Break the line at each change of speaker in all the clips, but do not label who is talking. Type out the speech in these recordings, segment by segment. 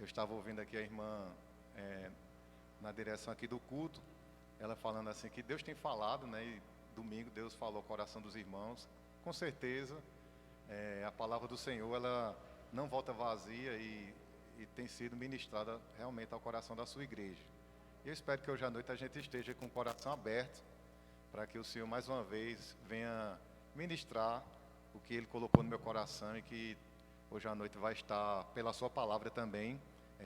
Eu estava ouvindo aqui a irmã na direção aqui do culto, ela falando assim que Deus tem falado, né? E domingo Deus falou ao coração dos irmãos. Com certeza, a palavra do Senhor, ela não volta vazia e tem sido ministrada realmente ao coração da sua igreja. E eu espero que hoje à noite a gente esteja com o coração aberto para que o Senhor mais uma vez venha ministrar o que Ele colocou no meu coração e que hoje à noite vai estar pela sua palavra também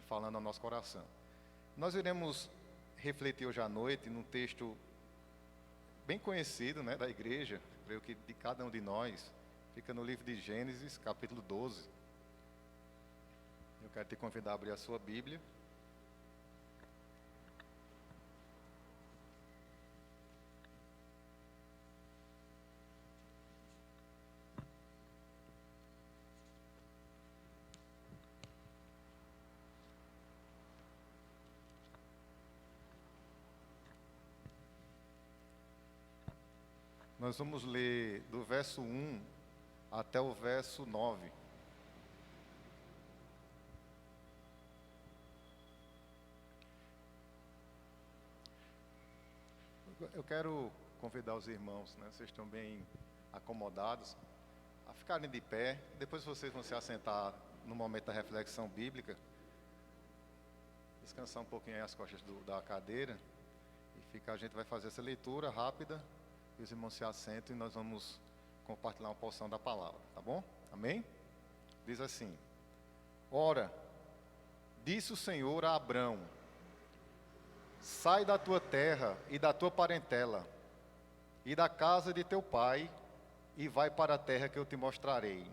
falando ao nosso coração. Nós iremos refletir hoje à noite num texto bem conhecido, né, da igreja, creio que de cada um de nós, fica no livro de Gênesis, capítulo 12. Eu quero te convidar a abrir a sua Bíblia. Nós vamos ler do verso 1 até o verso 9. Eu quero convidar os irmãos, né, vocês estão bem acomodados, a ficarem de pé. Depois vocês vão se assentar no momento da reflexão bíblica, descansar um pouquinho aí as costas da cadeira, e a gente vai fazer essa leitura rápida. E os irmãos se assentam e nós vamos compartilhar uma porção da palavra, tá bom? Amém? Diz assim: Ora, disse o Senhor a Abrão: sai da tua terra e da tua parentela, e da casa de teu pai, e vai para a terra que eu te mostrarei.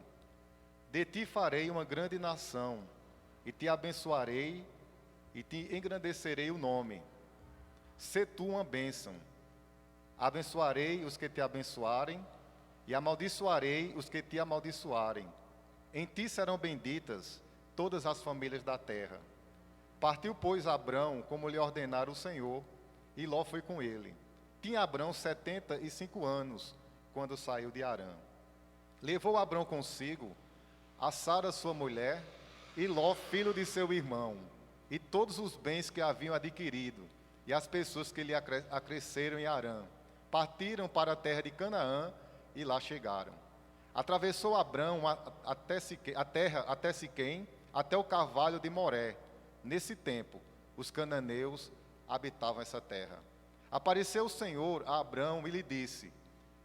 De ti farei uma grande nação, e te abençoarei, e te engrandecerei o nome. Sê tu uma bênção. Abençoarei os que te abençoarem, e amaldiçoarei os que te amaldiçoarem. Em ti serão benditas todas as famílias da terra. Partiu, pois, Abrão, como lhe ordenara o Senhor, e Ló foi com ele. Tinha Abrão 75 anos, quando saiu de Harã. Levou Abrão consigo a Sara, sua mulher, e Ló, filho de seu irmão, e todos os bens que haviam adquirido, e as pessoas que lhe acresceram em Harã. Partiram para a terra de Canaã e lá chegaram. Atravessou Abrão a terra até Siquém, até o carvalho de Moré. Nesse tempo, os cananeus habitavam essa terra. Apareceu o Senhor a Abrão e lhe disse: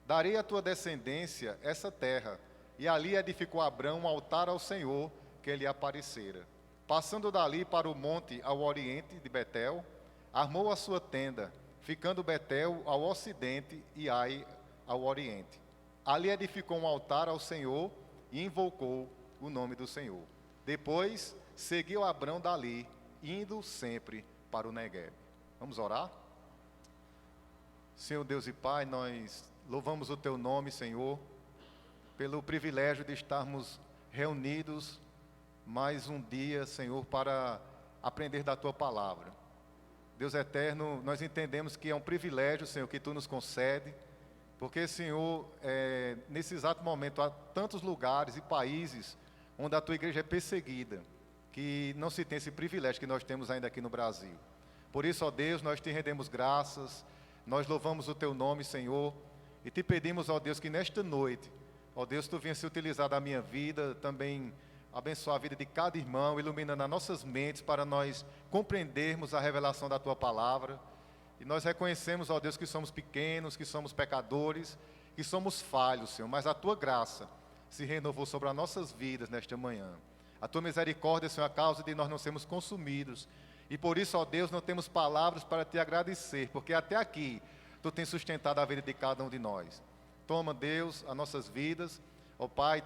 darei à tua descendência essa terra. E ali edificou Abrão um altar ao Senhor que lhe aparecera. Passando dali para o monte ao oriente de Betel, armou a sua tenda, ficando Betel ao ocidente e Ai ao oriente. Ali edificou um altar ao Senhor e invocou o nome do Senhor. Depois seguiu Abrão dali, indo sempre para o Neguebe. Vamos orar? Senhor Deus e Pai, nós louvamos o Teu nome, Senhor, pelo privilégio de estarmos reunidos mais um dia, Senhor, para aprender da Tua palavra. Deus eterno, nós entendemos que é um privilégio, Senhor, que Tu nos concede, porque, Senhor, nesse exato momento há tantos lugares e países onde a Tua igreja é perseguida, que não se tem esse privilégio que nós temos ainda aqui no Brasil. Por isso, ó Deus, nós Te rendemos graças, nós louvamos o Teu nome, Senhor, e Te pedimos, ó Deus, que nesta noite, ó Deus, Tu venha se utilizar da minha vida, também abençoar a vida de cada irmão, iluminando as nossas mentes para nós compreendermos a revelação da Tua palavra. E nós reconhecemos, ó Deus, que somos pequenos, que somos pecadores, que somos falhos, Senhor, mas a Tua graça se renovou sobre as nossas vidas nesta manhã. A Tua misericórdia, Senhor, é a causa de nós não sermos consumidos. E por isso, ó Deus, não temos palavras para Te agradecer, porque até aqui Tu tens sustentado a vida de cada um de nós. Toma, Deus, as nossas vidas, ó Pai,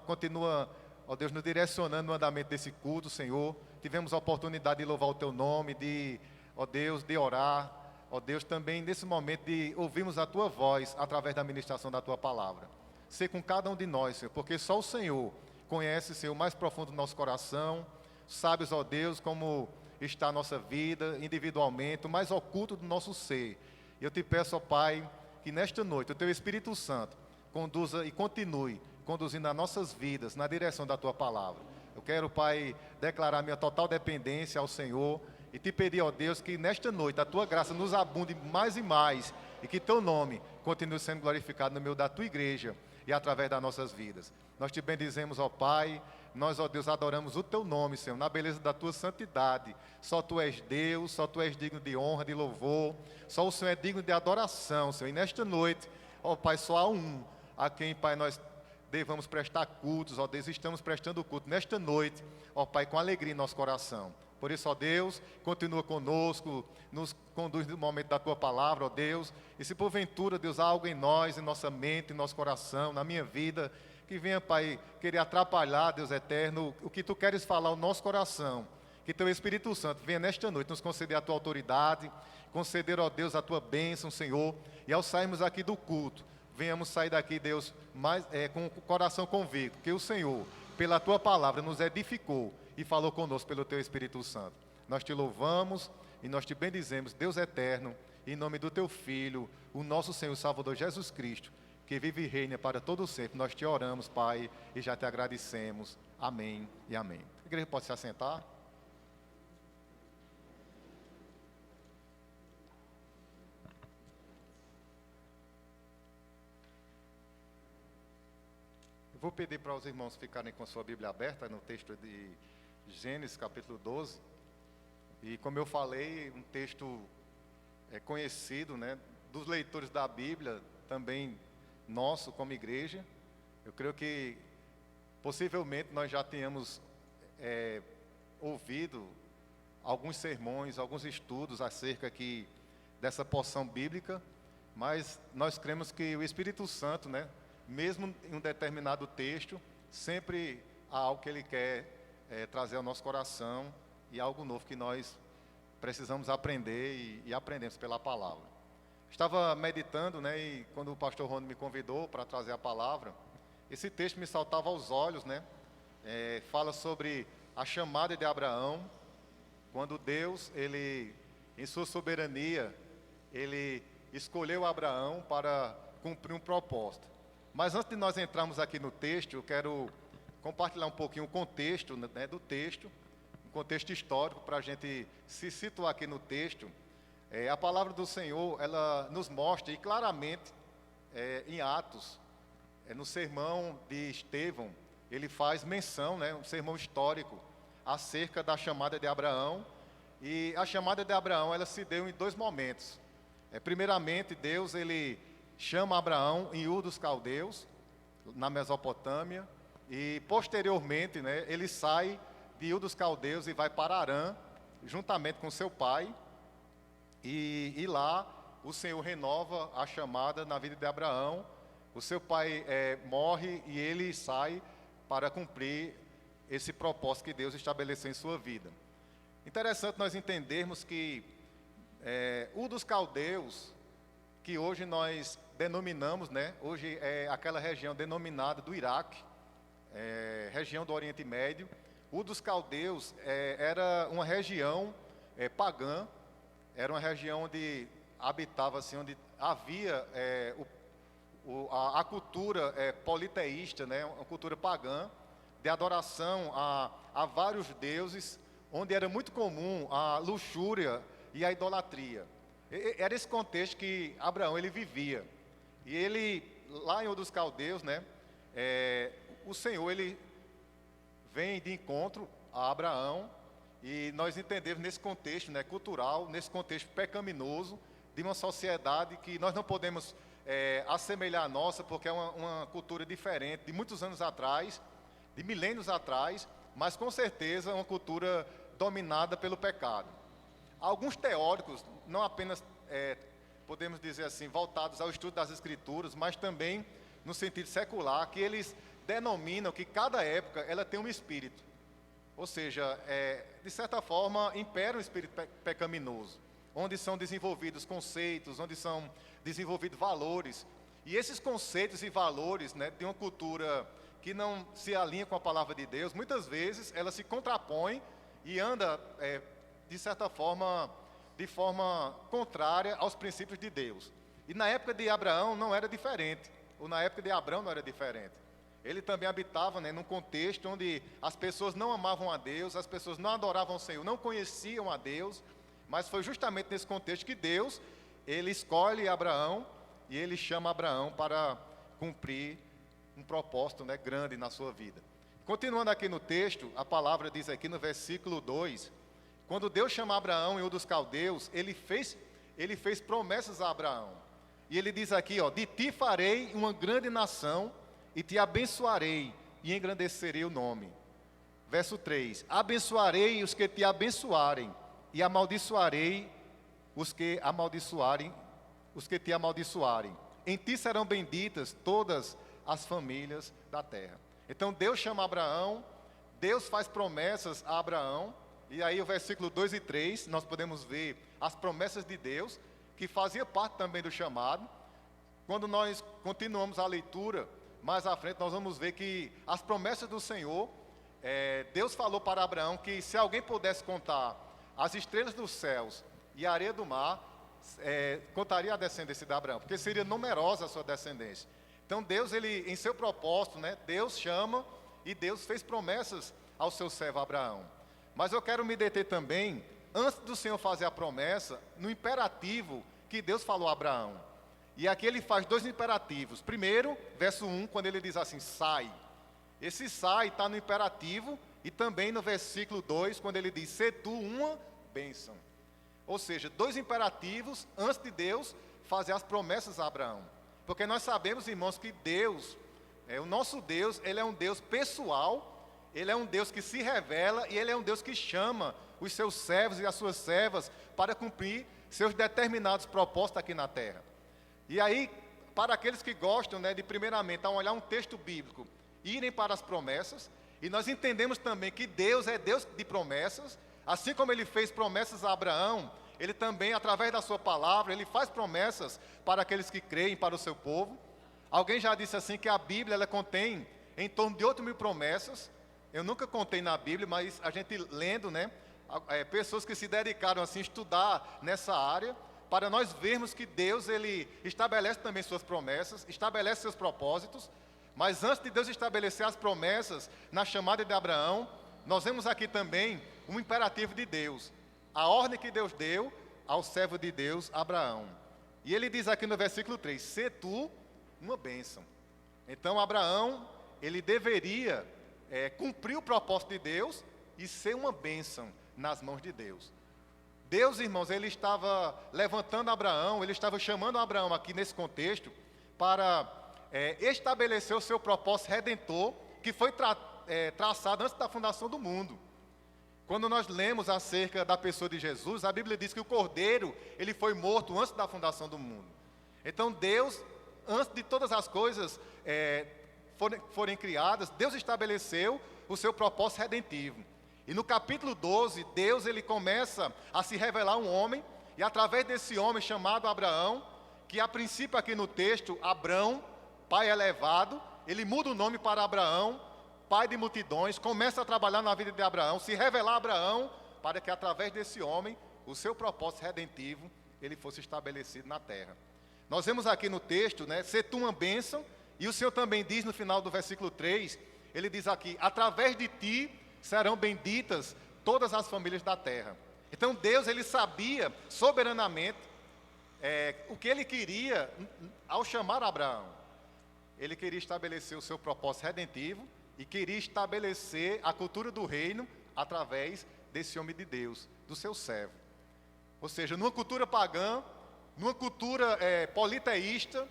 continua, ó Deus, nos direcionando no andamento desse culto, Senhor. Tivemos a oportunidade de louvar o Teu nome, ó Deus, de orar, ó Deus, também nesse momento de ouvirmos a Tua voz através da ministração da Tua palavra. Ser com cada um de nós, Senhor, porque só o Senhor conhece, Senhor, o mais profundo do nosso coração. Sabes, ó Deus, como está a nossa vida individualmente, o mais oculto do nosso ser. E eu Te peço, ó Pai, que nesta noite o Teu Espírito Santo conduza e continue conduzindo as nossas vidas na direção da Tua palavra. Eu quero, Pai, declarar minha total dependência ao Senhor e te pedir, ó Deus, que nesta noite a tua graça nos abunde mais e mais e que teu nome continue sendo glorificado no meio da tua igreja e através das nossas vidas. Nós te bendizemos, ó Pai, nós, ó Deus, adoramos o teu nome, Senhor, na beleza da tua santidade. Só tu és Deus, só tu és digno de honra, de louvor, só o Senhor é digno de adoração, Senhor. E nesta noite, ó Pai, só há um a quem, Pai, nós devamos prestar cultos, ó Deus, estamos prestando culto nesta noite, ó Pai, com alegria em nosso coração. Por isso, ó Deus, continua conosco, nos conduz no momento da tua palavra, ó Deus. E se porventura, Deus, há algo em nós, em nossa mente, em nosso coração, na minha vida, que venha, Pai, querer atrapalhar, Deus eterno, o que tu queres falar ao nosso coração, que teu Espírito Santo venha nesta noite nos conceder a tua autoridade, conceder, ó Deus, a tua bênção, Senhor, e ao sairmos aqui do culto, venhamos sair daqui, Deus, com o coração convicto, que o Senhor, pela tua palavra, nos edificou e falou conosco pelo teu Espírito Santo. Nós te louvamos e nós te bendizemos, Deus eterno, em nome do teu Filho, o nosso Senhor Salvador Jesus Cristo, que vive e reina para todo sempre. Nós te oramos, Pai, e já te agradecemos. Amém e amém. A igreja pode se assentar? Eu vou pedir para os irmãos ficarem com sua Bíblia aberta no texto de Gênesis, capítulo 12. E como eu falei, um texto conhecido, né, dos leitores da Bíblia, também nosso como igreja. Eu creio que possivelmente nós já tenhamos ouvido alguns sermões, alguns estudos acerca aqui dessa porção bíblica, mas nós cremos que o Espírito Santo, né, mesmo em um determinado texto, sempre há algo que ele quer trazer ao nosso coração e algo novo que nós precisamos aprender e aprendemos pela palavra. Estava meditando, né, e quando o pastor Rony me convidou para trazer a palavra, esse texto me saltava aos olhos, né? Fala sobre a chamada de Abraão, quando Deus, ele, em sua soberania, ele escolheu Abraão para cumprir um propósito. Mas antes de nós entrarmos aqui no texto, eu quero compartilhar um pouquinho o contexto, né, do texto, um contexto histórico, para a gente se situar aqui no texto. A palavra do Senhor, ela nos mostra, e claramente, em Atos, no sermão de Estevão, ele faz menção, né, um sermão histórico, acerca da chamada de Abraão. E a chamada de Abraão, ela se deu em dois momentos. Primeiramente, Deus, ele chama Abraão em Ur dos Caldeus, na Mesopotâmia, e posteriormente, né, ele sai de Ur dos Caldeus e vai para Harã, juntamente com seu pai, e lá o Senhor renova a chamada na vida de Abraão. O seu pai morre e ele sai para cumprir esse propósito que Deus estabeleceu em sua vida. Interessante nós entendermos que Ur dos Caldeus, que hoje nós denominamos, né, hoje é aquela região denominada do Iraque, região do Oriente Médio. Ur dos Caldeus era uma região pagã, era uma região onde habitava, assim, onde havia a cultura politeísta, né, uma cultura pagã, de adoração a vários deuses, onde era muito comum a luxúria e a idolatria. Era esse contexto que Abraão ele vivia. E ele, lá em Ur dos Caldeus, né, o Senhor ele vem de encontro a Abraão, e nós entendemos nesse contexto, né, cultural, nesse contexto pecaminoso, de uma sociedade que nós não podemos assemelhar a nossa, porque é uma cultura diferente, de muitos anos atrás, de milênios atrás, mas com certeza uma cultura dominada pelo pecado. Alguns teóricos, não apenas, podemos dizer assim, voltados ao estudo das Escrituras, mas também no sentido secular, que eles denominam que cada época ela tem um espírito. Ou seja, de certa forma, impera um espírito pecaminoso, onde são desenvolvidos conceitos, onde são desenvolvidos valores. E esses conceitos e valores, né, de uma cultura que não se alinha com a palavra de Deus, muitas vezes ela se contrapõe e anda, de certa forma, de forma contrária aos princípios de Deus. E na época de Abraão não era diferente, ou na época de Abrão não era diferente. Ele também habitava, né, num contexto onde as pessoas não amavam a Deus, as pessoas não adoravam o Senhor, não conheciam a Deus, mas foi justamente nesse contexto que Deus, ele escolhe Abraão e ele chama Abraão para cumprir um propósito, né, grande na sua vida. Continuando aqui no texto, a palavra diz aqui no versículo 2, quando Deus chama Abraão em Ur dos Caldeus, ele fez promessas a Abraão. E ele diz aqui, ó, de ti farei uma grande nação e te abençoarei e engrandecerei o nome. Verso 3, abençoarei os que te abençoarem e amaldiçoarei os que te amaldiçoarem. Em ti serão benditas todas as famílias da terra. Então Deus chama Abraão, Deus faz promessas a Abraão, e aí o versículo 2 e 3, nós podemos ver as promessas de Deus, que fazia parte também do chamado. Quando nós continuamos a leitura, mais à frente nós vamos ver que as promessas do Senhor, Deus falou para Abraão que se alguém pudesse contar as estrelas dos céus e a areia do mar, contaria a descendência de Abraão, porque seria numerosa a sua descendência. Então Deus, ele, em seu propósito, né, Deus chama e Deus fez promessas ao seu servo Abraão. Mas eu quero me deter também, antes do Senhor fazer a promessa, no imperativo que Deus falou a Abraão. E aqui ele faz dois imperativos. Primeiro, verso 1, quando ele diz assim, sai. Esse sai está no imperativo e também no versículo 2, quando ele diz, se tu uma bênção. Ou seja, dois imperativos antes de Deus fazer as promessas a Abraão. Porque nós sabemos, irmãos, que Deus, o nosso Deus, ele é um Deus pessoal, ele é um Deus que se revela e ele é um Deus que chama os seus servos e as suas servas para cumprir seus determinados propósitos aqui na terra. E aí, para aqueles que gostam, né, de primeiramente, ao olhar um texto bíblico, irem para as promessas, e nós entendemos também que Deus é Deus de promessas, assim como ele fez promessas a Abraão, ele também, através da sua palavra, ele faz promessas para aqueles que creem, para o seu povo. Alguém já disse assim que a Bíblia, ela contém em torno de 8.000 promessas. Eu nunca contei na Bíblia, mas a gente lendo, né, pessoas que se dedicaram assim a estudar nessa área, para nós vermos que Deus, ele estabelece também suas promessas, estabelece seus propósitos, mas antes de Deus estabelecer as promessas na chamada de Abraão, nós vemos aqui também um imperativo de Deus, a ordem que Deus deu ao servo de Deus, Abraão. E ele diz aqui no versículo 3, se tu uma bênção. Então Abraão, ele deveria cumprir o propósito de Deus e ser uma bênção nas mãos de Deus. Deus, irmãos, ele estava levantando Abraão, ele estava chamando Abraão aqui nesse contexto para estabelecer o seu propósito redentor, que foi traçado antes da fundação do mundo. Quando nós lemos acerca da pessoa de Jesus, a Bíblia diz que o Cordeiro, ele foi morto antes da fundação do mundo. Então Deus, antes de todas as coisas forem criadas, Deus estabeleceu o seu propósito redentivo. E no capítulo 12, Deus, ele começa a se revelar um homem, e através desse homem chamado Abraão, que a princípio aqui no texto, Abrão, pai elevado, ele muda o nome para Abraão, pai de multidões, começa a trabalhar na vida de Abraão, se revelar a Abraão, para que através desse homem, o seu propósito redentivo, ele fosse estabelecido na terra. Nós vemos aqui no texto, né, ser tu uma bênção, e o Senhor também diz no final do versículo 3, ele diz aqui, através de ti serão benditas todas as famílias da terra. Então Deus, ele sabia soberanamente o que ele queria ao chamar Abraão. Ele queria estabelecer o seu propósito redentivo e queria estabelecer a cultura do reino através desse homem de Deus, do seu servo. Ou seja, numa cultura pagã, numa cultura politeísta,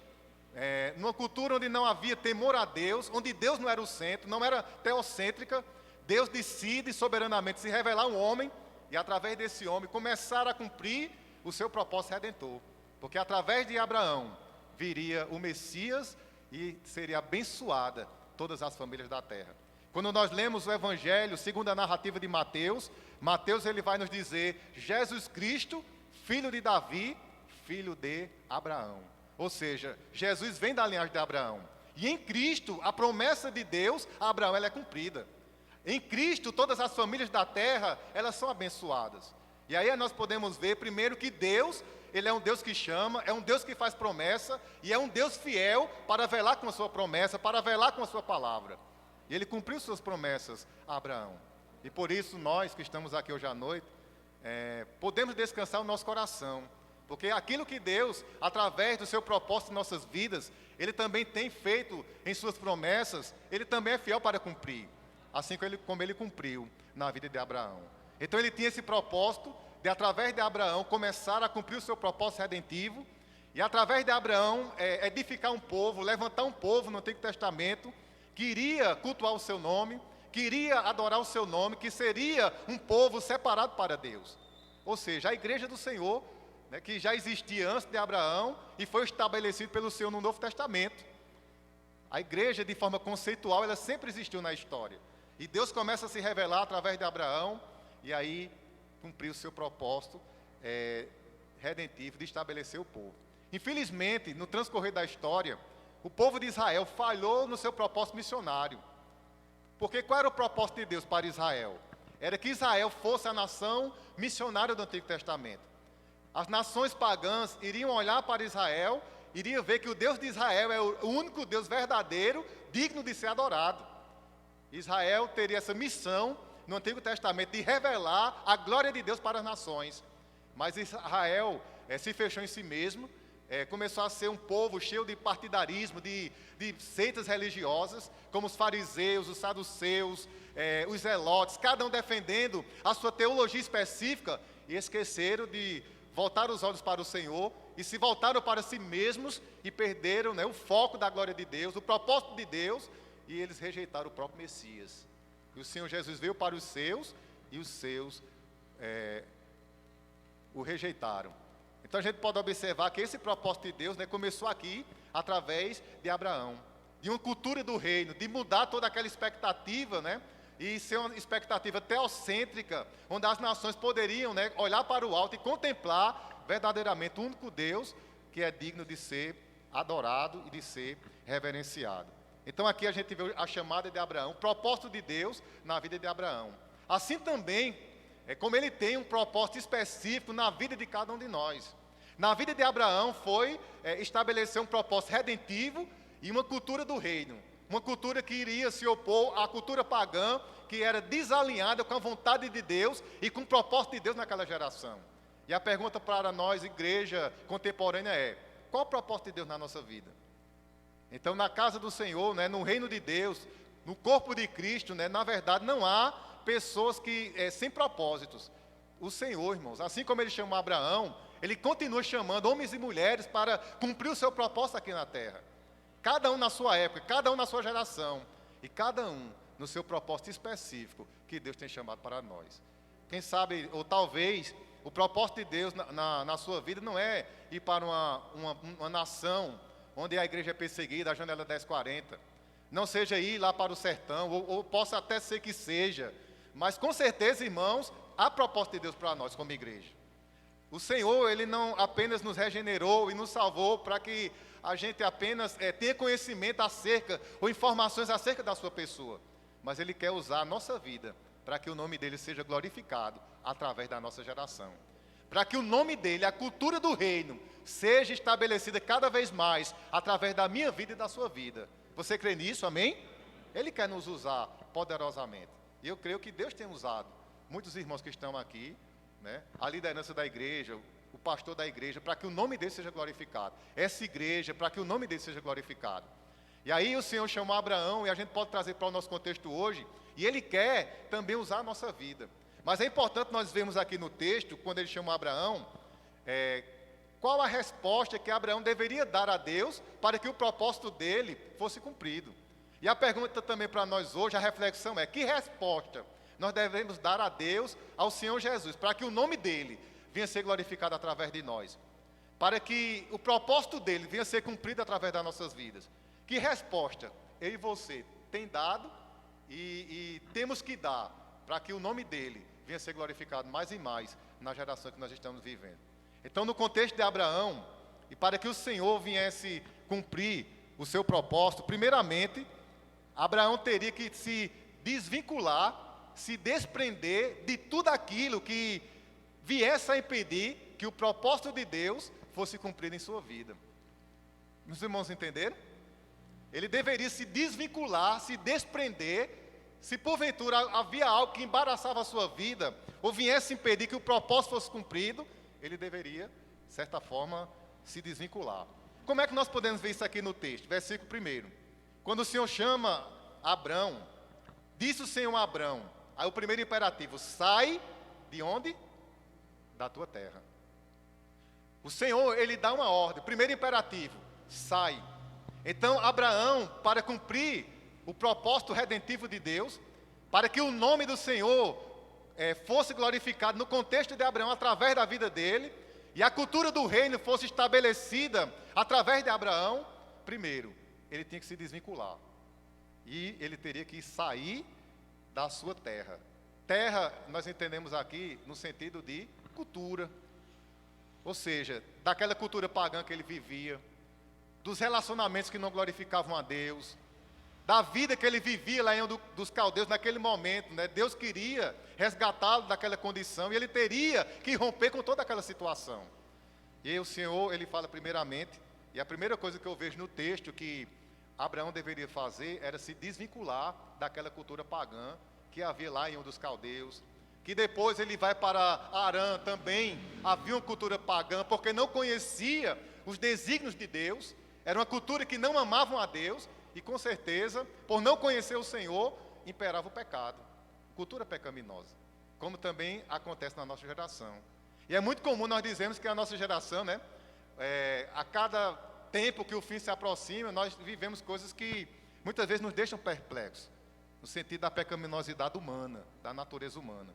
numa cultura onde não havia temor a Deus, onde Deus não era o centro, não era teocêntrica, Deus decide soberanamente se revelar um homem e através desse homem começar a cumprir o seu propósito redentor. Porque através de Abraão viria o Messias e seria abençoada todas as famílias da terra. Quando nós lemos o Evangelho, segundo a narrativa de Mateus, Mateus ele vai nos dizer, Jesus Cristo, filho de Davi, filho de Abraão. Ou seja, Jesus vem da linhagem de Abraão. E em Cristo, a promessa de Deus a Abraão ela é cumprida. Em Cristo, todas as famílias da terra, elas são abençoadas. E aí nós podemos ver, primeiro, que Deus, Ele é um Deus que chama, é um Deus que faz promessa, e é um Deus fiel para velar com a sua promessa, para velar com a sua palavra. E Ele cumpriu suas promessas a Abraão. E por isso nós que estamos aqui hoje à noite, podemos descansar o nosso coração, porque aquilo que Deus, através do seu propósito em nossas vidas, Ele também tem feito em suas promessas, Ele também é fiel para cumprir, assim como Ele cumpriu na vida de Abraão. Então Ele tinha esse propósito de, através de Abraão, começar a cumprir o seu propósito redentivo, e através de Abraão, edificar um povo, levantar um povo no Antigo Testamento, que iria cultuar o seu nome, que iria adorar o seu nome, que seria um povo separado para Deus. Ou seja, a igreja do Senhor, né, que já existia antes de Abraão e foi estabelecido pelo Senhor no Novo Testamento. A igreja, de forma conceitual, ela sempre existiu na história. E Deus começa a se revelar através de Abraão, e aí cumpriu o seu propósito redentivo de estabelecer o povo. Infelizmente, no transcorrer da história, o povo de Israel falhou no seu propósito missionário. Porque qual era o propósito de Deus para Israel? Era que Israel fosse a nação missionária do Antigo Testamento. As nações pagãs iriam olhar para Israel, iriam ver que o Deus de Israel é o único Deus verdadeiro, digno de ser adorado. Israel teria essa missão no Antigo Testamento de revelar a glória de Deus para as nações. Mas Israel se fechou em si mesmo, começou a ser um povo cheio de partidarismo, de seitas religiosas, como os fariseus, os saduceus, os zelotes, cada um defendendo a sua teologia específica, e esqueceram de voltar os olhos para o Senhor, e se voltaram para si mesmos, e perderam, o foco da glória de Deus, o propósito de Deus, e eles rejeitaram o próprio Messias. E o Senhor Jesus veio para os seus, e os seus o rejeitaram. Então a gente pode observar que esse propósito de Deus, começou aqui, através de Abraão, de uma cultura do reino, de mudar toda aquela expectativa, e ser uma expectativa teocêntrica, onde as nações poderiam, olhar para o alto e contemplar verdadeiramente o único Deus que é digno de ser adorado e de ser reverenciado. Então aqui a gente vê a chamada de Abraão, o propósito de Deus na vida de Abraão. Assim também, como Ele tem um propósito específico na vida de cada um de nós. Na vida de Abraão foi estabelecer um propósito redentivo e uma cultura do reino. Uma cultura que iria se opor à cultura pagã, que era desalinhada com a vontade de Deus e com o propósito de Deus naquela geração. E a pergunta para nós, igreja contemporânea, é: qual o propósito de Deus na nossa vida? Então, na casa do Senhor, no reino de Deus, no corpo de Cristo, na verdade, não há pessoas que sem propósitos. O Senhor, irmãos, assim como Ele chamou Abraão, Ele continua chamando homens e mulheres para cumprir o seu propósito aqui na terra. Cada um na sua época, cada um na sua geração, e cada um no seu propósito específico que Deus tem chamado para nós. Quem sabe, ou talvez, o propósito de Deus na sua vida não é ir para uma nação onde a igreja é perseguida, a janela 1040. Não seja ir lá para o sertão, ou possa até ser que seja, mas com certeza, irmãos, há propósito de Deus para nós como igreja. O Senhor, Ele não apenas nos regenerou e nos salvou para que a gente apenas tenha conhecimento acerca, ou informações acerca da sua pessoa, mas Ele quer usar a nossa vida para que o nome dEle seja glorificado através da nossa geração. Para que o nome dEle, a cultura do reino, seja estabelecida cada vez mais através da minha vida e da sua vida. Você crê nisso, amém? Ele quer nos usar poderosamente. E eu creio que Deus tem usado muitos irmãos que estão aqui, a liderança da igreja, o pastor da igreja, para que o nome dele seja glorificado. Essa igreja, para que o nome dele seja glorificado. E aí o Senhor chamou Abraão, e a gente pode trazer para o nosso contexto hoje, e Ele quer também usar a nossa vida. Mas é importante nós vermos aqui no texto, quando Ele chamou Abraão, qual a resposta que Abraão deveria dar a Deus para que o propósito dele fosse cumprido. E a pergunta também para nós hoje, a reflexão é: que resposta nós devemos dar a Deus, ao Senhor Jesus, para que o nome dele venha ser glorificado através de nós, para que o propósito dele venha ser cumprido através das nossas vidas? Que resposta eu e você tem dado e temos que dar para que o nome dele venha ser glorificado mais e mais na geração que nós estamos vivendo? Então, no contexto de Abraão, e para que o Senhor viesse cumprir o seu propósito, primeiramente, Abraão teria que se desvincular, se desprender de tudo aquilo que viesse a impedir que o propósito de Deus fosse cumprido em sua vida. Meus irmãos entenderam? Ele deveria se desvincular, se desprender, se porventura havia algo que embaraçava a sua vida, ou viesse impedir que o propósito fosse cumprido, ele deveria, de certa forma, se desvincular. Como é que nós podemos ver isso aqui no texto? Versículo 1. Quando o Senhor chama Abrão, disse o Senhor a Abrão, aí o primeiro imperativo, sai de onde? Da tua terra. O Senhor, ele dá uma ordem, primeiro imperativo, sai. Então, Abraão, para cumprir o propósito redentivo de Deus, para que o nome do Senhor fosse glorificado no contexto de Abraão, através da vida dele, e a cultura do reino fosse estabelecida através de Abraão, primeiro, ele tinha que se desvincular. E ele teria que sair da sua terra. Terra, nós entendemos aqui no sentido de cultura. Ou seja, daquela cultura pagã que ele vivia, dos relacionamentos que não glorificavam a Deus, da vida que ele vivia lá em dos caldeus naquele momento, né? Deus queria resgatá-lo daquela condição e ele teria que romper com toda aquela situação. E aí o Senhor, ele fala primeiramente, e a primeira coisa que eu vejo no texto que Abraão deveria fazer era se desvincular daquela cultura pagã que havia lá em dos caldeus, que depois ele vai para Harã também, havia uma cultura pagã, porque não conhecia os desígnios de Deus, era uma cultura que não amavam a Deus, e com certeza, por não conhecer o Senhor, imperava o pecado, cultura pecaminosa, como também acontece na nossa geração. E é muito comum nós dizermos que a nossa geração, né, a cada tempo que o fim se aproxima, nós vivemos coisas que muitas vezes nos deixam perplexos, no sentido da pecaminosidade humana, da natureza humana.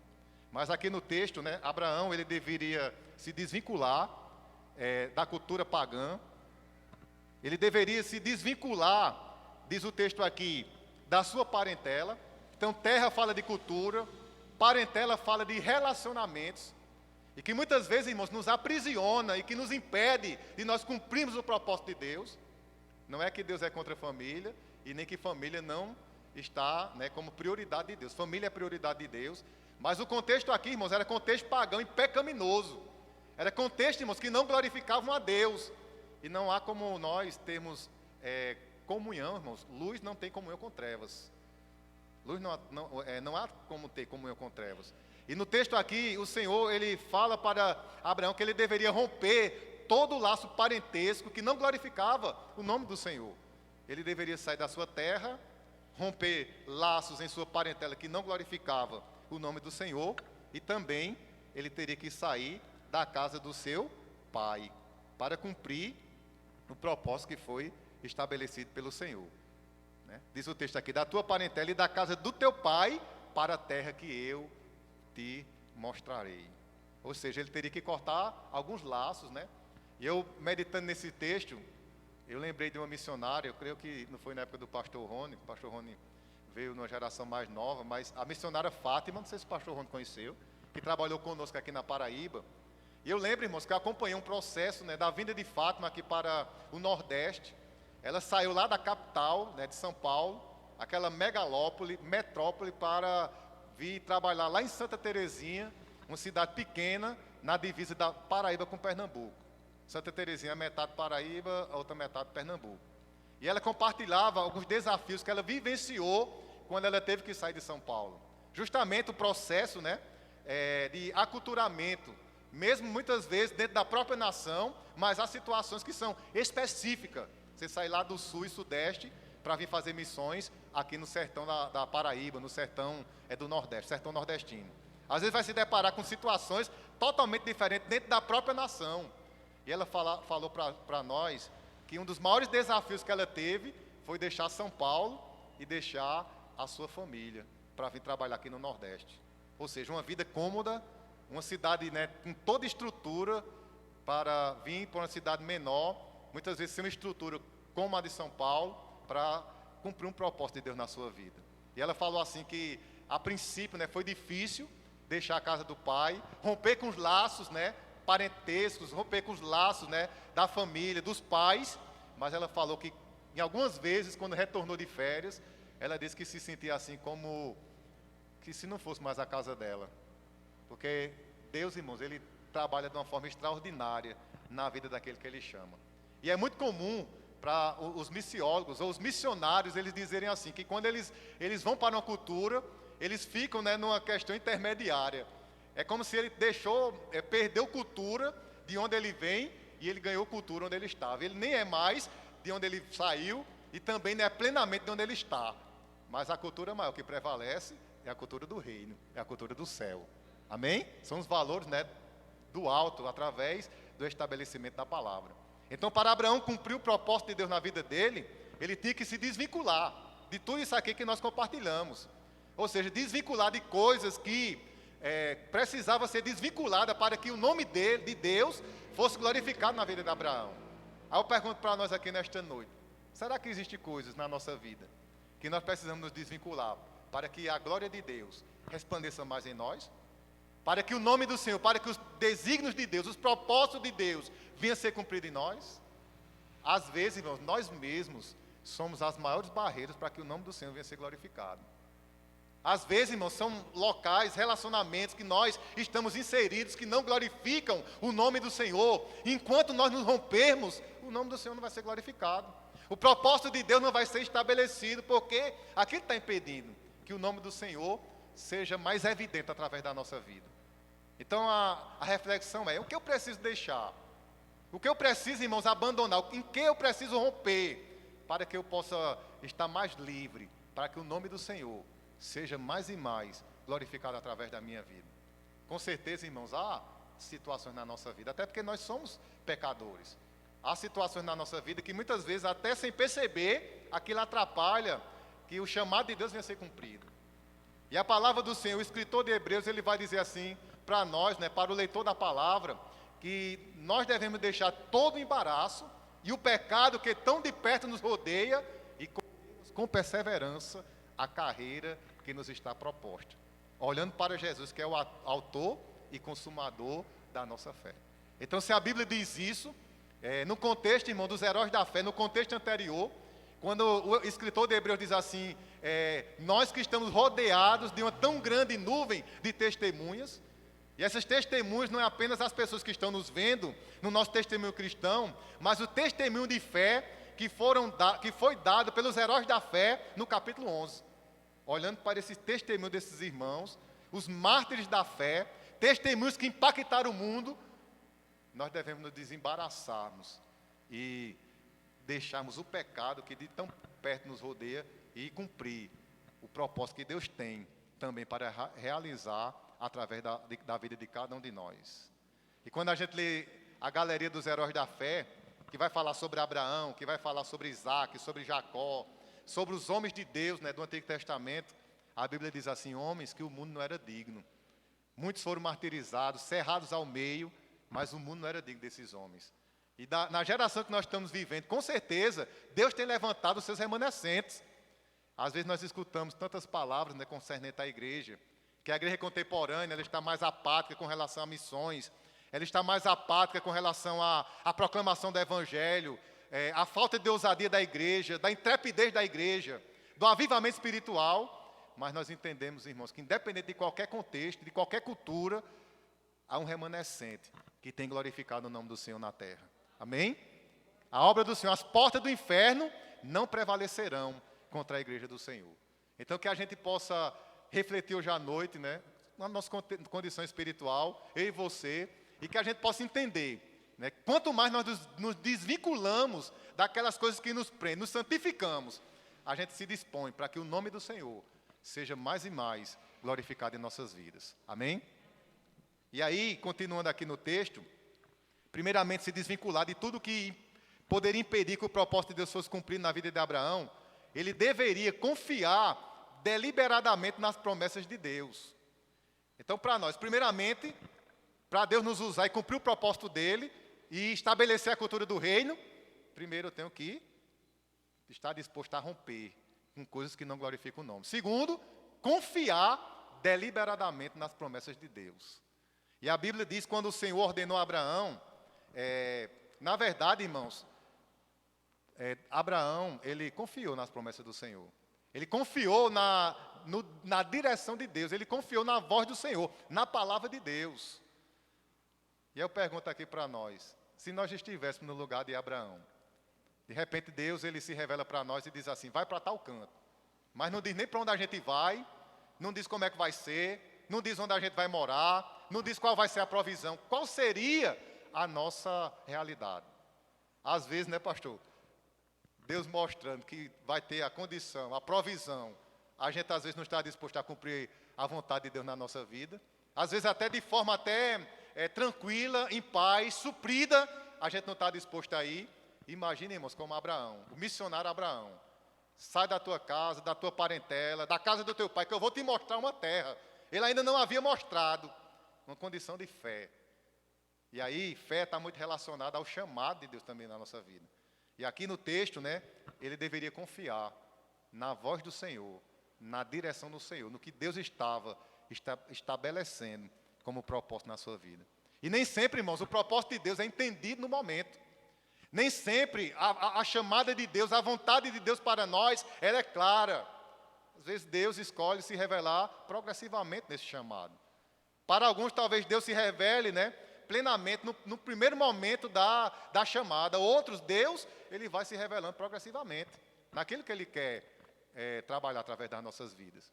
Mas aqui no texto, né, Abraão, ele deveria se desvincular da cultura pagã, ele deveria se desvincular, diz o texto aqui, da sua parentela. Então, terra fala de cultura, parentela fala de relacionamentos, e que muitas vezes, irmãos, nos aprisiona e que nos impede de nós cumprirmos o propósito de Deus. Não é que Deus é contra a família, e nem que família não está, né, como prioridade de Deus. Família é prioridade de Deus, mas o contexto aqui, irmãos, era contexto pagão e pecaminoso. Era contexto, irmãos, que não glorificavam a Deus. E não há como nós termos comunhão, irmãos. Luz não tem comunhão com trevas. Luz não há como ter comunhão com trevas. E no texto aqui, o Senhor, ele fala para Abraão que ele deveria romper todo o laço parentesco que não glorificava o nome do Senhor. Ele deveria sair da sua terra, romper laços em sua parentela que não glorificava o nome do Senhor, e também ele teria que sair da casa do seu pai, para cumprir o propósito que foi estabelecido pelo Senhor, né? Diz o texto aqui, da tua parentela e da casa do teu pai, para a terra que eu te mostrarei. Ou seja, ele teria que cortar alguns laços, né? E eu, meditando nesse texto, eu lembrei de uma missionária, eu creio que não foi na época do pastor Rony, o pastor Rony veio numa geração mais nova, mas a missionária Fátima, não sei se o pastor Rony conheceu, que trabalhou conosco aqui na Paraíba. E eu lembro, irmãos, que eu acompanhei um processo, né, da vinda de Fátima aqui para o Nordeste. Ela saiu lá da capital, né, de São Paulo, aquela megalópole, metrópole, para vir trabalhar lá em Santa Terezinha, uma cidade pequena, na divisa da Paraíba com Pernambuco. Santa Terezinha é metade Paraíba, a outra metade Pernambuco. E ela compartilhava alguns desafios que ela vivenciou quando ela teve que sair de São Paulo. Justamente o processo, né, de aculturamento, mesmo muitas vezes dentro da própria nação, mas há situações que são específicas. Você sai lá do sul e sudeste para vir fazer missões aqui no sertão da Paraíba, no sertão do Nordeste, sertão nordestino. Às vezes vai se deparar com situações totalmente diferentes dentro da própria nação. E ela falou para nós que um dos maiores desafios que ela teve foi deixar São Paulo e deixar a sua família para vir trabalhar aqui no Nordeste. Ou seja, uma vida cômoda, uma cidade, né, com toda estrutura para vir para uma cidade menor, muitas vezes sem uma estrutura como a de São Paulo, para cumprir um propósito de Deus na sua vida. E ela falou assim que, a princípio, né, foi difícil deixar a casa do pai, romper com os laços, né, parentescos, romper com os laços, né, da família, dos pais, mas ela falou que, em algumas vezes, quando retornou de férias, ela disse que se sentia assim como que se não fosse mais a casa dela, porque Deus, irmãos, Ele trabalha de uma forma extraordinária na vida daquele que Ele chama. E é muito comum para os missiólogos ou os missionários, eles dizerem assim, que quando eles vão para uma cultura, eles ficam, né, numa questão intermediária. É como se ele perdeu cultura de onde ele vem e ele ganhou cultura onde ele estava. Ele nem é mais de onde ele saiu e também não é plenamente de onde ele está. Mas a cultura maior que prevalece é a cultura do reino, é a cultura do céu. Amém? São os valores, né, do alto, através do estabelecimento da palavra. Então, para Abraão cumprir o propósito de Deus na vida dele, ele tinha que se desvincular de tudo isso aqui que nós compartilhamos. Ou seja, desvincular de coisas que precisava ser desvinculada para que o nome de Deus fosse glorificado na vida de Abraão. Aí eu pergunto para nós aqui nesta noite, será que existem coisas na nossa vida que nós precisamos nos desvincular para que a glória de Deus resplandeça mais em nós? Para que o nome do Senhor, para que os desígnios de Deus, os propósitos de Deus venham a ser cumpridos em nós? Às vezes, irmãos, nós mesmos somos as maiores barreiras para que o nome do Senhor venha a ser glorificado. Às vezes, irmãos, são locais, relacionamentos que nós estamos inseridos, que não glorificam o nome do Senhor. Enquanto nós nos rompermos, o nome do Senhor não vai ser glorificado. O propósito de Deus não vai ser estabelecido, porque aquilo está impedindo que o nome do Senhor seja mais evidente através da nossa vida. Então, a reflexão é, o que eu preciso deixar? O que eu preciso, irmãos, abandonar? Em que eu preciso romper? Para que eu possa estar mais livre, para que o nome do Senhor seja mais e mais glorificado através da minha vida. Com certeza, irmãos, há situações na nossa vida, até porque nós somos pecadores. Há situações na nossa vida que muitas vezes, até sem perceber, aquilo atrapalha que o chamado de Deus venha a ser cumprido. E a palavra do Senhor, o escritor de Hebreus, ele vai dizer assim para nós, né, para o leitor da palavra, que nós devemos deixar todo o embaraço e o pecado que tão de perto nos rodeia e com perseverança a carreira que nos está proposta, olhando para Jesus, que é o autor e consumador da nossa fé. Então, se a Bíblia diz isso, no contexto, irmão, dos heróis da fé, no contexto anterior, quando o escritor de Hebreus diz assim, nós que estamos rodeados de uma tão grande nuvem de testemunhas, e essas testemunhas não é apenas as pessoas que estão nos vendo no nosso testemunho cristão, mas o testemunho de fé que foi dado pelos heróis da fé no capítulo 11. Olhando para esse testemunho desses irmãos, os mártires da fé, testemunhos que impactaram o mundo, nós devemos nos desembaraçarmos e deixarmos o pecado que de tão perto nos rodeia e cumprir o propósito que Deus tem também para realizar através da vida de cada um de nós. E quando a gente lê a galeria dos heróis da fé, que vai falar sobre Abraão, que vai falar sobre Isaac, sobre Jacó, sobre os homens de Deus, né, do Antigo Testamento, a Bíblia diz assim, homens que o mundo não era digno. Muitos foram martirizados, cerrados ao meio, mas o mundo não era digno desses homens. E na geração que nós estamos vivendo, com certeza, Deus tem levantado os seus remanescentes. Às vezes nós escutamos tantas palavras, né, concernente à igreja, que a igreja contemporânea ela está mais apática com relação a missões, ela está mais apática com relação à proclamação do Evangelho, a falta de ousadia da igreja, da intrepidez da igreja, do avivamento espiritual. Mas nós entendemos, irmãos, que independente de qualquer contexto, de qualquer cultura, há um remanescente que tem glorificado o nome do Senhor na terra. Amém? A obra do Senhor, as portas do inferno não prevalecerão contra a igreja do Senhor. Então que a gente possa refletir hoje à noite, né, na nossa condição espiritual, eu e você, e que a gente possa entender, né, quanto mais nós nos desvinculamos daquelas coisas que nos prendem, nos santificamos, a gente se dispõe para que o nome do Senhor seja mais e mais glorificado em nossas vidas. Amém? E aí, continuando aqui no texto, primeiramente se desvincular de tudo que poderia impedir que o propósito de Deus fosse cumprido na vida de Abraão, ele deveria confiar deliberadamente nas promessas de Deus. Então, para nós, primeiramente, para Deus nos usar e cumprir o propósito dele e estabelecer a cultura do reino, primeiro eu tenho que estar disposto a romper com coisas que não glorificam o nome. Segundo, confiar deliberadamente nas promessas de Deus. E a Bíblia diz, quando o Senhor ordenou a Abraão, na verdade, irmãos, Abraão, ele confiou nas promessas do Senhor. Ele confiou na direção de Deus, ele confiou na voz do Senhor, na palavra de Deus. E eu pergunto aqui para nós, se nós estivéssemos no lugar de Abraão, de repente Deus ele se revela para nós e diz assim, vai para tal canto. Mas não diz nem para onde a gente vai, não diz como é que vai ser, não diz onde a gente vai morar, não diz qual vai ser a provisão. Qual seria a nossa realidade? Às vezes, né, pastor? Deus mostrando que vai ter a condição, a provisão. A gente às vezes não está disposto a cumprir a vontade de Deus na nossa vida. Às vezes até de forma até tranquila, em paz, suprida, a gente não está disposto a ir. Imagine, irmãos, como Abraão, o missionário Abraão. Sai da tua casa, da tua parentela, da casa do teu pai, que eu vou te mostrar uma terra. Ele ainda não havia mostrado uma condição de fé. E aí, fé está muito relacionada ao chamado de Deus também na nossa vida. E aqui no texto, né, ele deveria confiar na voz do Senhor, na direção do Senhor, no que Deus estava estabelecendo como propósito na sua vida. E nem sempre, irmãos, o propósito de Deus é entendido no momento. Nem sempre a chamada de Deus, a vontade de Deus para nós, ela é clara. Às vezes Deus escolhe se revelar progressivamente nesse chamado. Para alguns, talvez Deus se revele, né, plenamente no primeiro momento da chamada. Outros, Deus, ele vai se revelando progressivamente naquilo que ele quer trabalhar através das nossas vidas.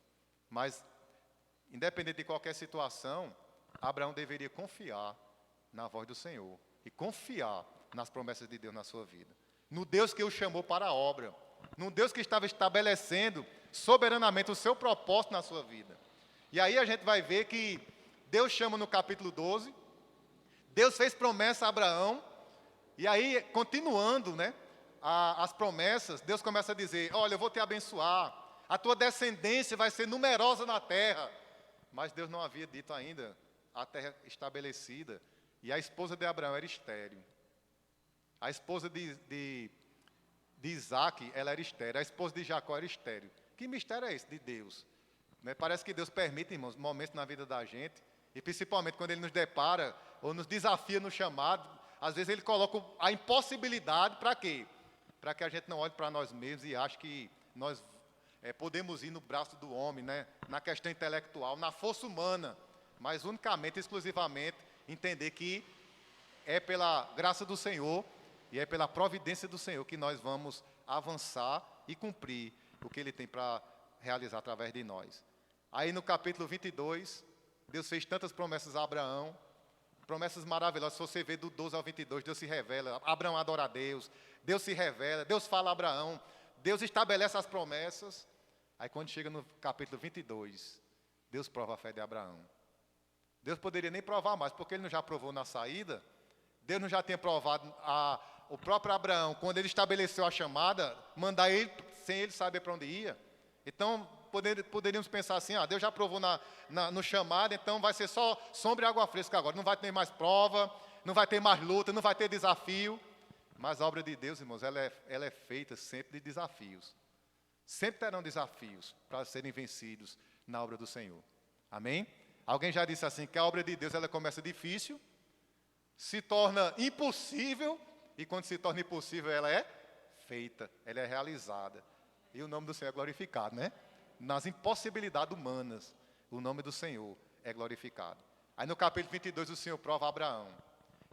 Mas, independente de qualquer situação, Abraão deveria confiar na voz do Senhor e confiar nas promessas de Deus na sua vida. No Deus que o chamou para a obra. No Deus que estava estabelecendo soberanamente o seu propósito na sua vida. E aí a gente vai ver que Deus chama no capítulo 12, Deus fez promessa a Abraão, e aí, continuando, né, as promessas, Deus começa a dizer, olha, eu vou te abençoar, a tua descendência vai ser numerosa na terra. Mas Deus não havia dito ainda a terra estabelecida, e a esposa de Abraão era estéril. A esposa de Isaac, ela era estéril. A esposa de Jacó era estéril. Que mistério é esse de Deus? Né? Parece que Deus permite, irmãos, momentos na vida da gente, e principalmente quando Ele nos depara, ou nos desafia no chamado, às vezes Ele coloca a impossibilidade, para quê? Para que a gente não olhe para nós mesmos e ache que nós podemos ir no braço do homem, né? Na questão intelectual, na força humana, mas unicamente, exclusivamente, entender que é pela graça do Senhor, e é pela providência do Senhor que nós vamos avançar e cumprir o que Ele tem para realizar através de nós. Aí no capítulo 22, Deus fez tantas promessas a Abraão, promessas maravilhosas. Se você ver do 12 ao 22, Deus se revela, Abraão adora a Deus, Deus se revela, Deus fala a Abraão, Deus estabelece as promessas. Aí quando chega no capítulo 22, Deus prova a fé de Abraão. Deus poderia nem provar mais, porque Ele não já provou na saída. Deus não já tinha provado o próprio Abraão, quando ele estabeleceu a chamada, mandar ele, sem ele saber para onde ia. Então, poderíamos pensar assim, Deus já provou no chamado, então vai ser só sombra e água fresca agora. Não vai ter mais prova, não vai ter mais luta, não vai ter desafio. Mas a obra de Deus, irmãos, ela é feita sempre de desafios. Sempre terão desafios para serem vencidos na obra do Senhor. Amém? Alguém já disse assim, que a obra de Deus, ela começa difícil, se torna impossível, e quando se torna impossível, ela é feita, ela é realizada. E o nome do Senhor é glorificado, né? Nas impossibilidades humanas, o nome do Senhor é glorificado. Aí no capítulo 22, o Senhor prova a Abraão.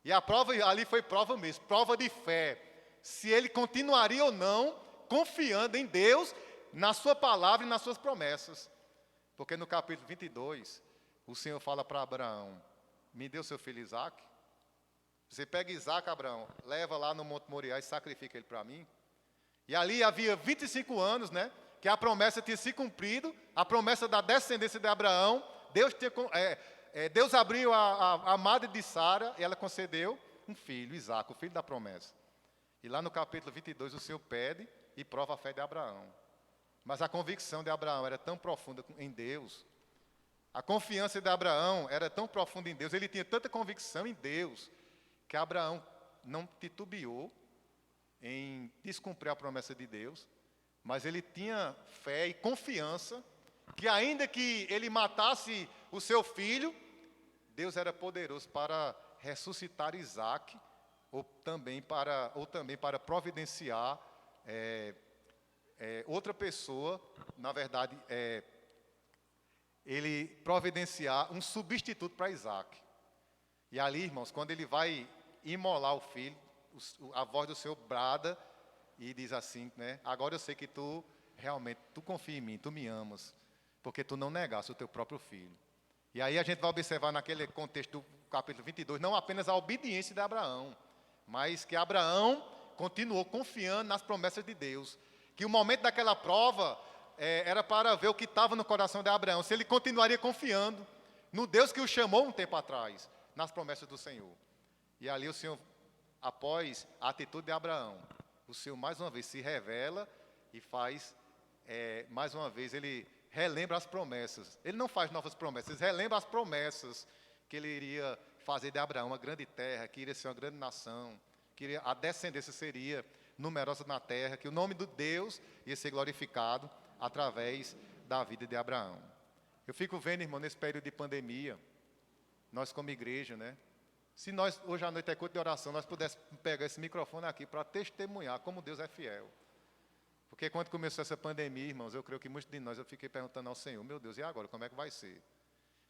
E a prova ali foi prova mesmo, prova de fé. Se ele continuaria ou não confiando em Deus, na sua palavra e nas suas promessas. Porque no capítulo 22, o Senhor fala para Abraão, me dê o seu filho Isaque. Você pega Isaque, Abraão, leva lá no Monte Moriá e sacrifica ele para mim. E ali havia 25 anos, né, que a promessa tinha se cumprido, a promessa da descendência de Abraão. Deus abriu a madre de Sara e ela concedeu um filho, Isaque, o filho da promessa. E lá no capítulo 22 o Senhor pede e prova a fé de Abraão. Mas a convicção de Abraão era tão profunda em Deus, a confiança de Abraão era tão profunda em Deus, ele tinha tanta convicção em Deus, que Abraão não titubeou em descumprir a promessa de Deus, mas ele tinha fé e confiança que ainda que ele matasse o seu filho, Deus era poderoso para ressuscitar Isaque, ou também para providenciar outra pessoa, na verdade, ele providenciar um substituto para Isaque. E ali, irmãos, quando ele vai imolar o filho, a voz do Senhor brada e diz assim, né? Agora eu sei que tu realmente, tu confia em mim, tu me amas, porque tu não negaste o teu próprio filho. E aí a gente vai observar naquele contexto do capítulo 22, não apenas a obediência de Abraão, mas que Abraão continuou confiando nas promessas de Deus. Que o momento daquela prova era para ver o que estava no coração de Abraão, se ele continuaria confiando no Deus que o chamou um tempo atrás, nas promessas do Senhor. E ali o Senhor, após a atitude de Abraão, o Senhor mais uma vez se revela e faz, mais uma vez, ele relembra as promessas. Ele não faz novas promessas, ele relembra as promessas que ele iria fazer de Abraão uma grande terra, que iria ser uma grande nação, que a descendência seria numerosa na terra, que o nome de Deus ia ser glorificado através da vida de Abraão. Eu fico vendo, irmão, nesse período de pandemia, nós como igreja, né? Se nós, hoje à noite é culto de oração, nós pudéssemos pegar esse microfone aqui para testemunhar como Deus é fiel. Porque quando começou essa pandemia, irmãos, eu creio que muitos de nós, eu fiquei perguntando ao Senhor, meu Deus, e agora, como é que vai ser?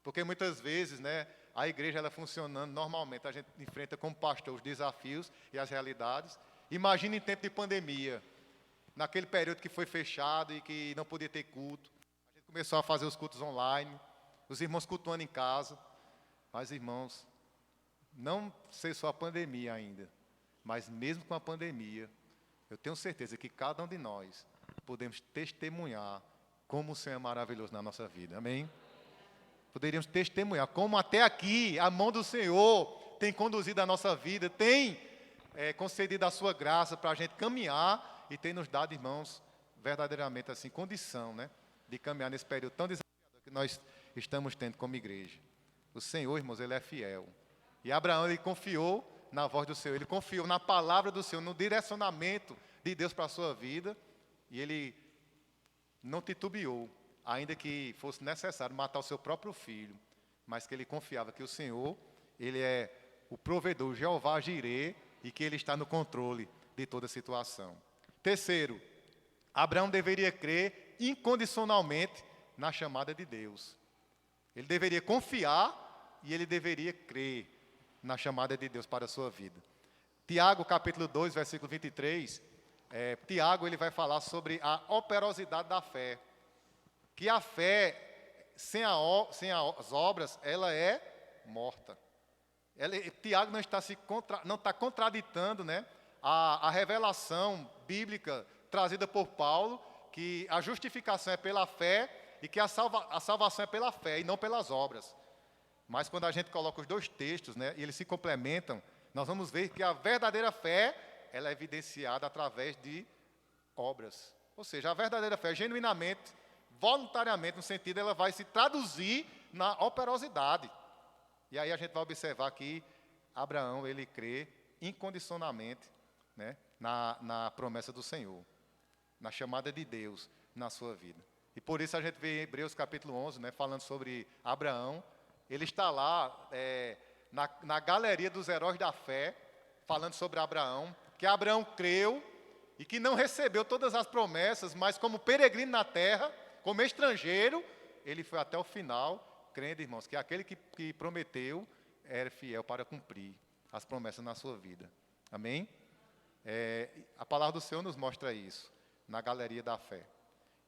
Porque muitas vezes, né, a igreja, ela funcionando normalmente, a gente enfrenta como pastor os desafios e as realidades. Imagina em tempo de pandemia, naquele período que foi fechado e que não podia ter culto. A gente começou a fazer os cultos online, os irmãos cultuando em casa. Mas, irmãos, não sei só a pandemia ainda, mas mesmo com a pandemia, eu tenho certeza que cada um de nós podemos testemunhar como o Senhor é maravilhoso na nossa vida. Amém? Poderíamos testemunhar como até aqui a mão do Senhor tem conduzido a nossa vida, tem concedido a sua graça para a gente caminhar e tem nos dado, irmãos, verdadeiramente assim, condição, né, de caminhar nesse período tão desafiador que nós estamos tendo como igreja. O Senhor, irmãos, Ele é fiel. E Abraão, ele confiou na voz do Senhor, ele confiou na palavra do Senhor, no direcionamento de Deus para a sua vida, e ele não titubeou, ainda que fosse necessário matar o seu próprio filho, mas que ele confiava que o Senhor, Ele é o provedor, Jeová Jirê, e que Ele está no controle de toda a situação. Terceiro, Abraão deveria crer incondicionalmente na chamada de Deus. Ele deveria confiar e ele deveria crer na chamada de Deus para a sua vida. Tiago, capítulo 2, versículo 23, Tiago ele vai falar sobre a operosidade da fé. Que a fé, sem as obras, ela é morta. Tiago não está contraditando, né, a revelação bíblica trazida por Paulo, que a justificação é pela fé e que a salvação é pela fé e não pelas obras. Mas quando a gente coloca os dois textos, né, e eles se complementam, nós vamos ver que a verdadeira fé, ela é evidenciada através de obras. Ou seja, a verdadeira fé, genuinamente, voluntariamente, no sentido, ela vai se traduzir na operosidade. E aí a gente vai observar que Abraão, ele crê incondicionalmente, né, na promessa do Senhor, na chamada de Deus na sua vida. E por isso a gente vê em Hebreus capítulo 11, né, falando sobre Abraão. Ele está lá na galeria dos heróis da fé, falando sobre Abraão, que Abraão creu e que não recebeu todas as promessas, mas como peregrino na terra, como estrangeiro, ele foi até o final, crendo, irmãos, que aquele que prometeu era fiel para cumprir as promessas na sua vida. Amém? A palavra do Senhor nos mostra isso, na galeria da fé.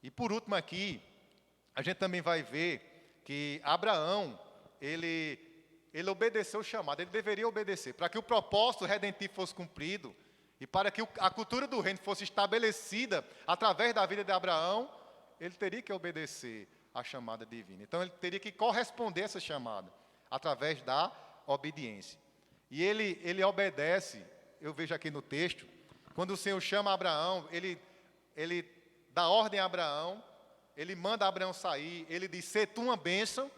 E por último aqui, a gente também vai ver que Abraão, ele obedeceu o chamado, ele deveria obedecer, para que o propósito redentivo fosse cumprido, e para que a cultura do reino fosse estabelecida através da vida de Abraão, ele teria que obedecer à chamada divina. Então, ele teria que corresponder a essa chamada, através da obediência. E ele obedece, eu vejo aqui no texto, quando o Senhor chama Abraão, ele dá ordem a Abraão, ele manda Abraão sair, ele diz, sê tu uma bênção,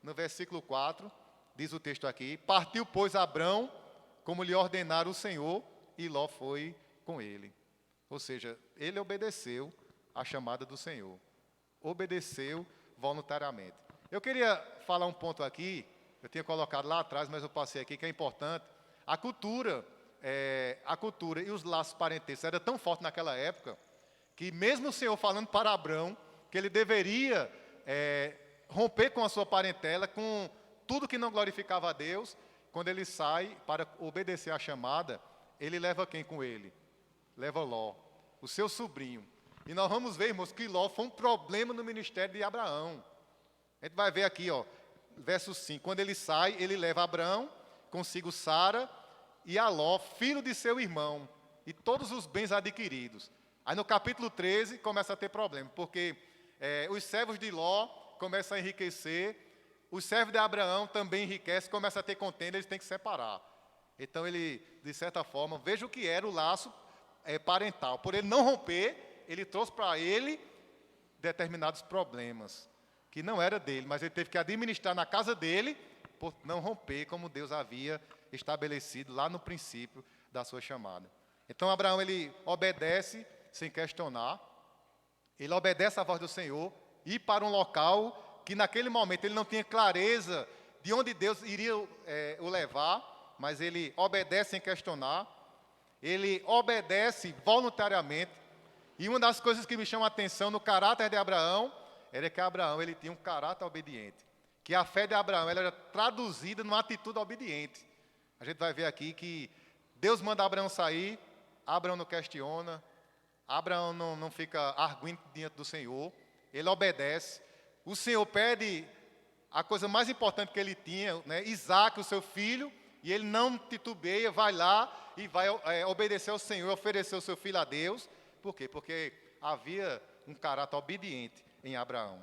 no versículo 4, diz o texto aqui, partiu, pois, Abraão, como lhe ordenara o Senhor, e Ló foi com ele. Ou seja, ele obedeceu à chamada do Senhor, obedeceu voluntariamente. Eu queria falar um ponto aqui, eu tinha colocado lá atrás, mas eu passei aqui, que é importante. A cultura e os laços parentescos eram tão fortes naquela época, que mesmo o Senhor falando para Abraão, que ele deveria romper com a sua parentela, com tudo que não glorificava a Deus, quando ele sai para obedecer à chamada, ele leva quem com ele? Leva Ló, o seu sobrinho. E nós vamos ver, irmãos, que Ló foi um problema no ministério de Abraão. A gente vai ver aqui, ó, verso 5. Quando ele sai, ele leva Abraão, consigo Sara e a Ló, filho de seu irmão, e todos os bens adquiridos. Aí no capítulo 13 começa a ter problema, porque os servos de Ló começam a enriquecer, os servos de Abraão também enriquecem, começam a ter contenda, eles têm que separar. Então ele, de certa forma, veja o que era o laço parental. Por ele não romper, ele trouxe para ele determinados problemas, que não era dele, mas ele teve que administrar na casa dele, por não romper como Deus havia estabelecido lá no princípio da sua chamada. Então Abraão, ele obedece sem questionar, ele obedece à voz do Senhor, ir para um local que naquele momento ele não tinha clareza de onde Deus iria o levar, mas ele obedece sem questionar, ele obedece voluntariamente. E uma das coisas que me chama a atenção no caráter de Abraão, era que Abraão ele tinha um caráter obediente, que a fé de Abraão ela era traduzida numa atitude obediente. A gente vai ver aqui que Deus manda Abraão sair, Abraão não questiona, Abraão não fica arguindo diante do Senhor, ele obedece. O Senhor pede a coisa mais importante que ele tinha, né, Isaac, o seu filho, e ele não titubeia, vai lá e vai obedecer ao Senhor, oferecer o seu filho a Deus. Por quê? Porque havia um caráter obediente em Abraão.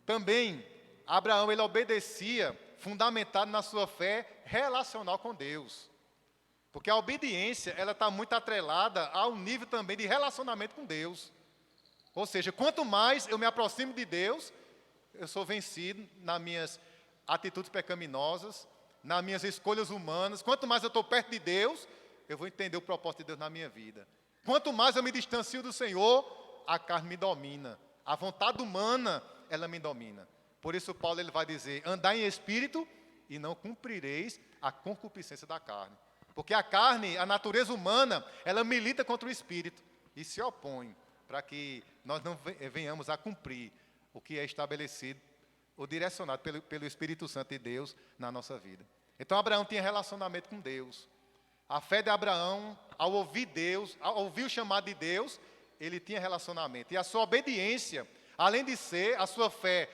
Também, Abraão, ele obedecia, fundamentado na sua fé relacional com Deus. Porque a obediência, ela está muito atrelada ao nível também de relacionamento com Deus. Ou seja, quanto mais eu me aproximo de Deus, eu sou vencido nas minhas atitudes pecaminosas, nas minhas escolhas humanas. Quanto mais eu estou perto de Deus, eu vou entender o propósito de Deus na minha vida. Quanto mais eu me distancio do Senhor, a carne me domina. A vontade humana, ela me domina. Por isso Paulo ele vai dizer, andai em espírito e não cumprireis a concupiscência da carne. Porque a carne, a natureza humana, ela milita contra o espírito e se opõe para que nós não venhamos a cumprir o que é estabelecido ou direcionado pelo Espírito Santo de Deus na nossa vida. Então Abraão tinha relacionamento com Deus. A fé de Abraão, ao ouvir Deus, ao ouvir o chamado de Deus, ele tinha relacionamento. E a sua obediência, além de ser a sua fé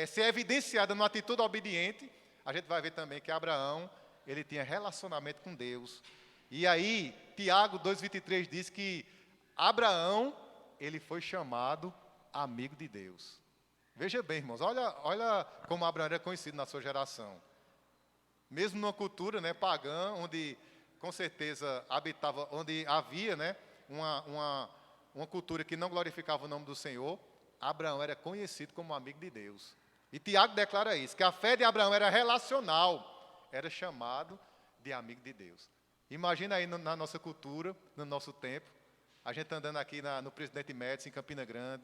ser evidenciada numa atitude obediente, a gente vai ver também que Abraão, ele tinha relacionamento com Deus. E aí, Tiago 2,23 diz que Abraão, ele foi chamado amigo de Deus. Veja bem, irmãos, olha como Abraão era conhecido na sua geração. Mesmo numa cultura, né, pagã, onde com certeza habitava, onde havia, né, uma cultura que não glorificava o nome do Senhor, Abraão era conhecido como amigo de Deus. E Tiago declara isso, que a fé de Abraão era relacional, era chamado de amigo de Deus. Imagina aí na nossa cultura, no nosso tempo, a gente andando aqui no Presidente Médici, em Campina Grande,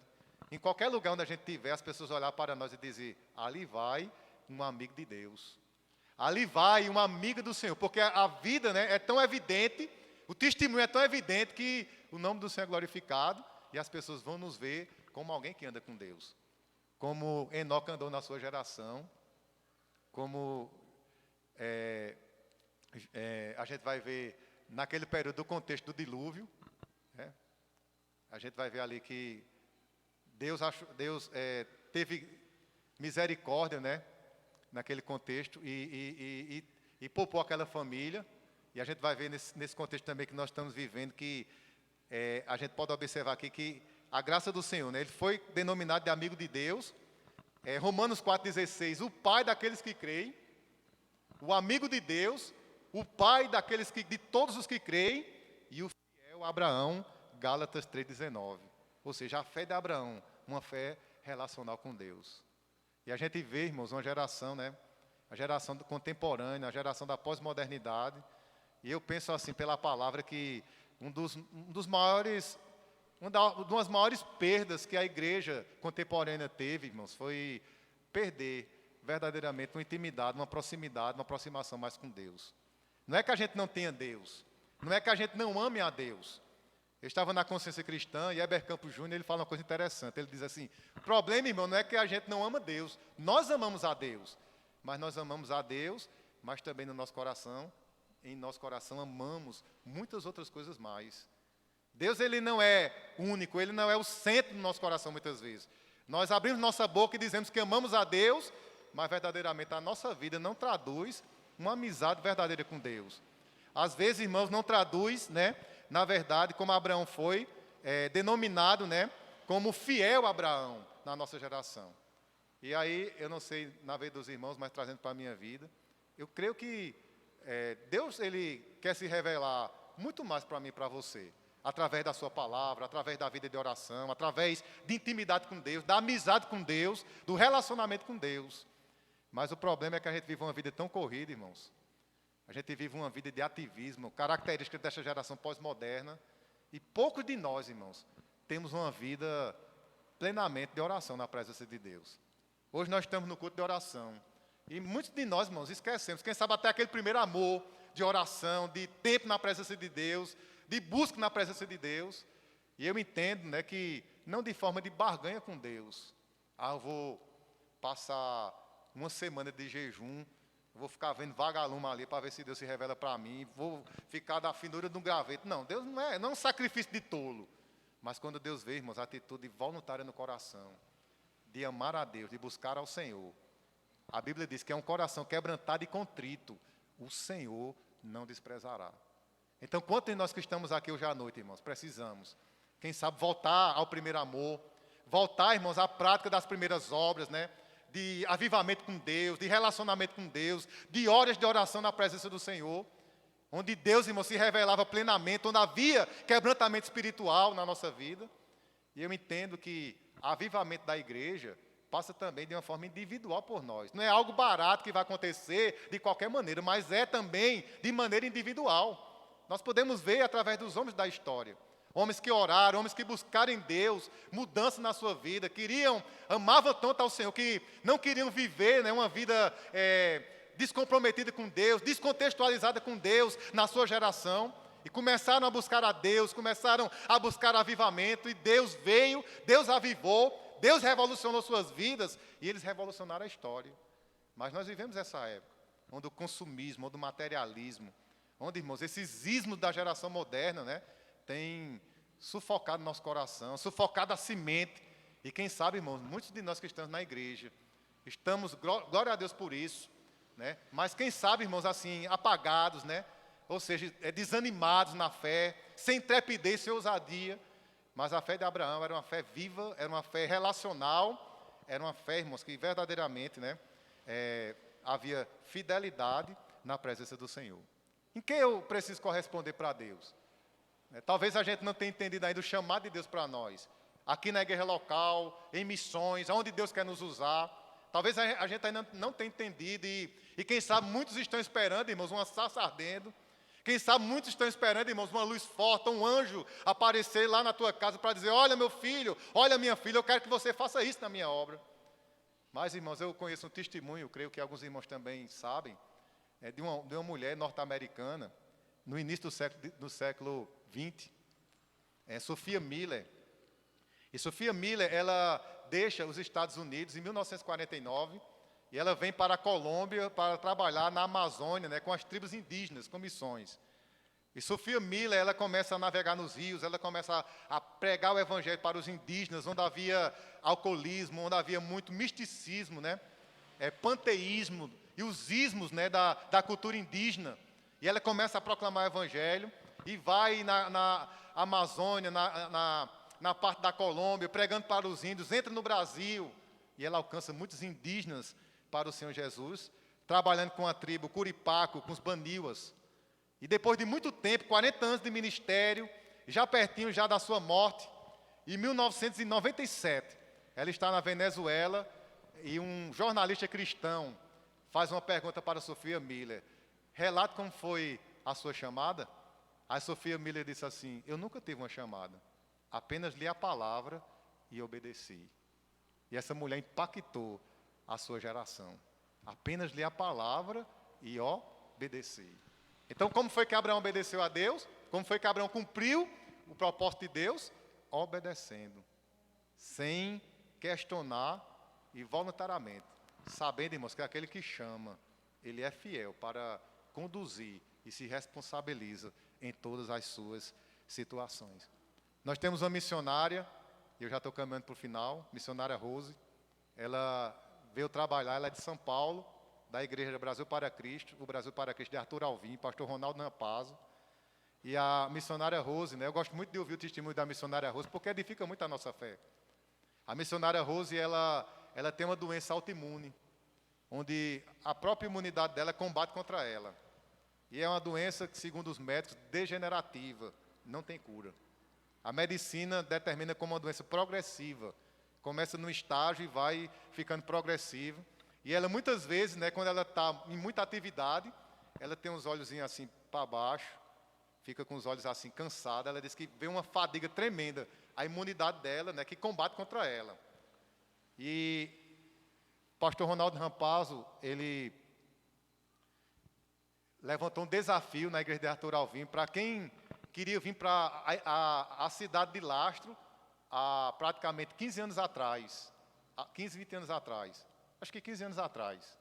em qualquer lugar onde a gente estiver, as pessoas olhar para nós e dizer, ali vai um amigo de Deus. Ali vai uma amiga do Senhor, porque a vida, né, é tão evidente, o testemunho é tão evidente que o nome do Senhor é glorificado e as pessoas vão nos ver como alguém que anda com Deus. Como Enoque andou na sua geração, como a gente vai ver naquele período do contexto do dilúvio, né, a gente vai ver ali que Deus teve misericórdia, né, naquele contexto e poupou aquela família. E a gente vai ver nesse contexto também que nós estamos vivendo, que a gente pode observar aqui que a graça do Senhor, né, ele foi denominado de amigo de Deus. Romanos 4,16, o pai daqueles que creem, o amigo de Deus, o pai de todos os que creem, e o fiel Abraão, Gálatas 3,19. Ou seja, a fé de Abraão, uma fé relacional com Deus. E a gente vê, irmãos, uma geração, né, a geração contemporânea, a geração da pós-modernidade, e eu penso assim, pela palavra, que uma das maiores perdas que a igreja contemporânea teve, irmãos, foi perder verdadeiramente uma intimidade, uma proximidade, uma aproximação mais com Deus. Não é que a gente não tenha Deus, não é que a gente não ame a Deus. Eu estava na Consciência Cristã e Heber Campos Júnior, ele fala uma coisa interessante, ele diz assim, o problema, irmão, não é que a gente não ama Deus, nós amamos a Deus, mas nós amamos a Deus mas também no nosso coração, em nosso coração amamos muitas outras coisas mais. Deus, ele não é único, ele não é o centro do nosso coração muitas vezes. Nós abrimos nossa boca e dizemos que amamos a Deus, mas verdadeiramente a nossa vida não traduz uma amizade verdadeira com Deus. Às vezes, irmãos, não traduz, né, na verdade, como Abraão foi denominado, né, como fiel Abraão na nossa geração. E aí, eu não sei, na vez dos irmãos, mas trazendo para a minha vida, eu creio que Deus, ele quer se revelar muito mais para mim e para você, através da sua palavra, através da vida de oração, através de intimidade com Deus, da amizade com Deus, do relacionamento com Deus. Mas o problema é que a gente vive uma vida tão corrida, irmãos. A gente vive uma vida de ativismo, característica desta geração pós-moderna. E poucos de nós, irmãos, temos uma vida plenamente de oração na presença de Deus. Hoje nós estamos no culto de oração. E muitos de nós, irmãos, esquecemos. Quem sabe até aquele primeiro amor de oração, de tempo na presença de Deus, de busca na presença de Deus. E eu entendo, né, que não de forma de barganha com Deus. Eu vou passar uma semana de jejum, vou ficar vendo vagalume ali para ver se Deus se revela para mim, vou ficar da finura de um graveto. Não, Deus não é um sacrifício de tolo. Mas quando Deus vê, irmãos, a atitude voluntária no coração, de amar a Deus, de buscar ao Senhor. A Bíblia diz que é um coração quebrantado e contrito, o Senhor não desprezará. Então, quantos de nós que estamos aqui hoje à noite, irmãos, precisamos, quem sabe, voltar ao primeiro amor, voltar, irmãos, à prática das primeiras obras, né? De avivamento com Deus, de relacionamento com Deus, de horas de oração na presença do Senhor, onde Deus, irmão, se revelava plenamente, onde havia quebrantamento espiritual na nossa vida. E eu entendo que o avivamento da igreja passa também de uma forma individual por nós. Não é algo barato que vai acontecer de qualquer maneira, mas é também de maneira individual. Nós podemos ver através dos homens da história. Homens que oraram, homens que buscaram em Deus mudança na sua vida, amavam tanto ao Senhor, que não queriam viver, né, uma vida descomprometida com Deus, descontextualizada com Deus na sua geração, e começaram a buscar a Deus, começaram a buscar avivamento, e Deus veio, Deus avivou, Deus revolucionou suas vidas, e eles revolucionaram a história. Mas nós vivemos essa época, onde o consumismo, onde o materialismo, onde, irmãos, esses ismos da geração moderna, né, tem sufocado nosso coração, sufocado a semente. E quem sabe, irmãos, muitos de nós que estamos na igreja, estamos, glória a Deus por isso, né? Mas quem sabe, irmãos, assim, apagados, né? Ou seja, desanimados na fé, sem trepidez, sem ousadia. Mas a fé de Abraão era uma fé viva, era uma fé relacional, era uma fé, irmãos, que verdadeiramente, né, havia fidelidade na presença do Senhor. Em que eu preciso corresponder para Deus? Talvez a gente não tenha entendido ainda o chamado de Deus para nós. Aqui na igreja local, em missões, onde Deus quer nos usar. Talvez a gente ainda não tenha entendido. E quem sabe muitos estão esperando, irmãos, uma sarça ardendo. Quem sabe muitos estão esperando, irmãos, uma luz forte, um anjo aparecer lá na tua casa para dizer: olha meu filho, olha minha filha, eu quero que você faça isso na minha obra. Mas, irmãos, eu conheço um testemunho, creio que alguns irmãos também sabem, de uma mulher norte-americana, no início do século XX, Sophia Miller. E Sophia Miller, ela deixa os Estados Unidos em 1949 e ela vem para a Colômbia para trabalhar na Amazônia, né, com as tribos indígenas, com missões. E Sophia Miller, ela começa a navegar nos rios, ela começa a pregar o evangelho para os indígenas, onde havia alcoolismo, onde havia muito misticismo, né, panteísmo e os ismos, né, da cultura indígena. E ela começa a proclamar o evangelho e vai na Amazônia, na parte da Colômbia, pregando para os índios, entra no Brasil, e ela alcança muitos indígenas para o Senhor Jesus, trabalhando com a tribo Curipaco, com os Baniuas. E depois de muito tempo, 40 anos de ministério, já pertinho já da sua morte, em 1997, ela está na Venezuela, e um jornalista cristão faz uma pergunta para Sophia Miller: relate como foi a sua chamada. Aí Sophia Miller disse assim: eu nunca tive uma chamada, apenas li a palavra e obedeci. E essa mulher impactou a sua geração. Apenas li a palavra e obedeci. Então, como foi que Abraão obedeceu a Deus? Como foi que Abraão cumpriu o propósito de Deus? Obedecendo, sem questionar e voluntariamente, sabendo, irmãos, que é aquele que chama, ele é fiel para conduzir e se responsabiliza em todas as suas situações. Nós temos uma missionária, eu já estou caminhando para o final, missionária Rose. Ela veio trabalhar, ela é de São Paulo, da Igreja Brasil para Cristo, o Brasil para Cristo de Arthur Alvim, pastor Ronaldo Rampazzo. E a missionária Rose, né, eu gosto muito de ouvir o testemunho da missionária Rose, porque edifica muito a nossa fé. A missionária Rose, ela tem uma doença autoimune, onde a própria imunidade dela combate contra ela. E é uma doença que, segundo os médicos, degenerativa, não tem cura. A medicina determina como uma doença progressiva. Começa no estágio e vai ficando progressiva. E ela, muitas vezes, né, quando ela está em muita atividade, ela tem os olhos assim para baixo, fica com os olhos assim cansada. Ela diz que vem uma fadiga tremenda, a imunidade dela, né, que combate contra ela. E o pastor Ronaldo Rampazzo, ele levantou um desafio na igreja de Arthur Alvim para quem queria vir para a cidade de Lastro há praticamente 15 anos atrás, 15, 20 anos atrás, acho que 15 anos atrás.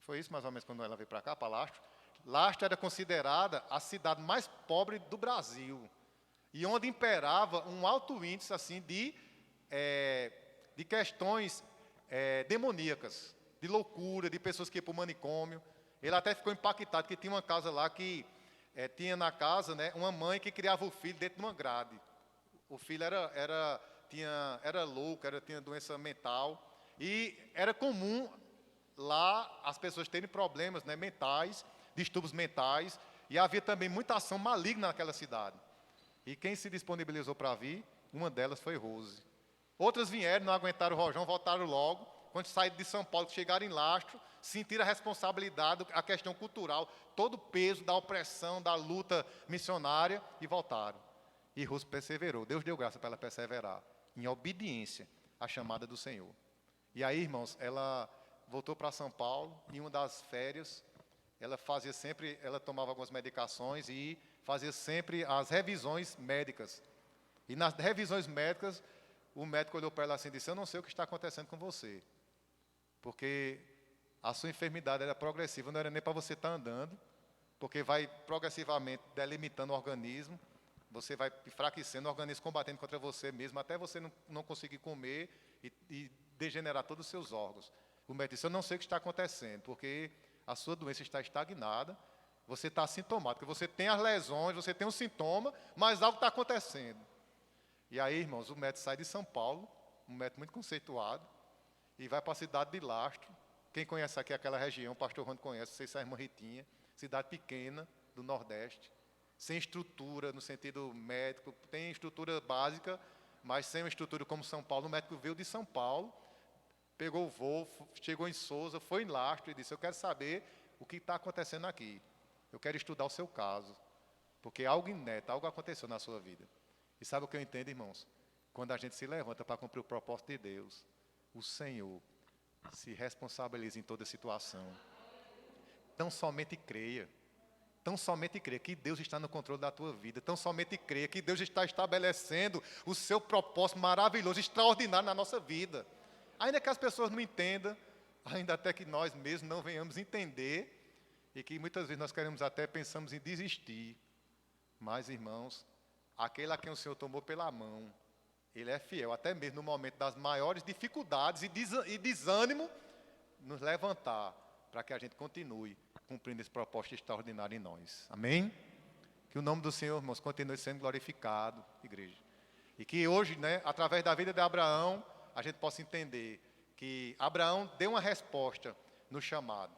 Foi isso mais ou menos quando ela veio para cá, para Lastro. Lastro era considerada a cidade mais pobre do Brasil e onde imperava um alto índice assim de questões demoníacas, de loucura, de pessoas que iam para o manicômio. Ele até ficou impactado, que tinha uma casa lá que tinha na casa, né, uma mãe que criava o filho dentro de uma grade. O filho era louco, tinha doença mental. E era comum lá as pessoas terem problemas, né, mentais, distúrbios mentais. E havia também muita ação maligna naquela cidade. E quem se disponibilizou para vir, uma delas foi Rose. Outras vieram, não aguentaram o rojão, voltaram logo. Quando saíram de São Paulo, chegaram em Lastro, sentiram a responsabilidade, a questão cultural, todo o peso da opressão, da luta missionária e voltaram. E Rose perseverou. Deus deu graça para ela perseverar, em obediência à chamada do Senhor. E aí, irmãos, ela voltou para São Paulo, em uma das férias, ela tomava algumas medicações e fazia sempre as revisões médicas. E nas revisões médicas, o médico olhou para ela assim e disse: eu não sei o que está acontecendo com você, porque a sua enfermidade era progressiva, não era nem para você estar andando, porque vai progressivamente delimitando o organismo, você vai enfraquecendo o organismo, combatendo contra você mesmo, até você não conseguir comer e degenerar todos os seus órgãos. O médico disse: eu não sei o que está acontecendo, porque a sua doença está estagnada, você está assintomático, você tem as lesões, você tem um sintoma, mas algo está acontecendo. E aí, irmãos, o médico sai de São Paulo, um médico muito conceituado, e vai para a cidade de Lastro. Quem conhece aqui aquela região, o pastor Rando conhece, sei se é a irmã Ritinha, cidade pequena do Nordeste, sem estrutura no sentido médico, tem estrutura básica, mas sem uma estrutura como São Paulo. O médico veio de São Paulo, pegou o voo, chegou em Souza, foi em Lastro e disse: eu quero saber o que está acontecendo aqui. Eu quero estudar o seu caso, porque algo inédito, algo aconteceu na sua vida. E sabe o que eu entendo, irmãos? Quando a gente se levanta para cumprir o propósito de Deus, o Senhor se responsabiliza em toda situação. Tão somente creia que Deus está no controle da tua vida. Tão somente creia que Deus está estabelecendo o seu propósito maravilhoso, extraordinário na nossa vida. Ainda que as pessoas não entendam, ainda até que nós mesmos não venhamos entender, e que muitas vezes nós pensamos em desistir. Mas, irmãos, aquele a quem o Senhor tomou pela mão, Ele é fiel, até mesmo no momento das maiores dificuldades e desânimo, nos levantar para que a gente continue cumprindo esse propósito extraordinário em nós. Amém? Que o nome do Senhor, irmãos, continue sendo glorificado, igreja. E que hoje, né, através da vida de Abraão, a gente possa entender que Abraão deu uma resposta no chamado.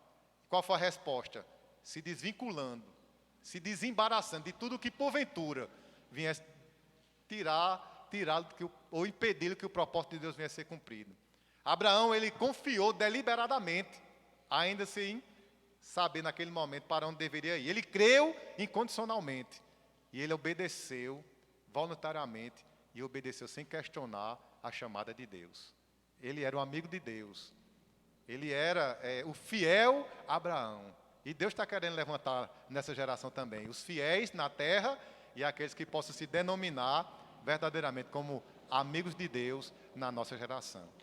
Qual foi a resposta? Se desvinculando, se desembaraçando de tudo que porventura viesse tirá-lo ou impedi-lo que o propósito de Deus venha a ser cumprido. Abraão, ele confiou deliberadamente, ainda sem saber naquele momento para onde deveria ir. Ele creu incondicionalmente e ele obedeceu voluntariamente e obedeceu sem questionar a chamada de Deus. Ele era um amigo de Deus. Ele era o fiel Abraão. E Deus está querendo levantar nessa geração também os fiéis na terra e aqueles que possam se denominar verdadeiramente como amigos de Deus na nossa geração.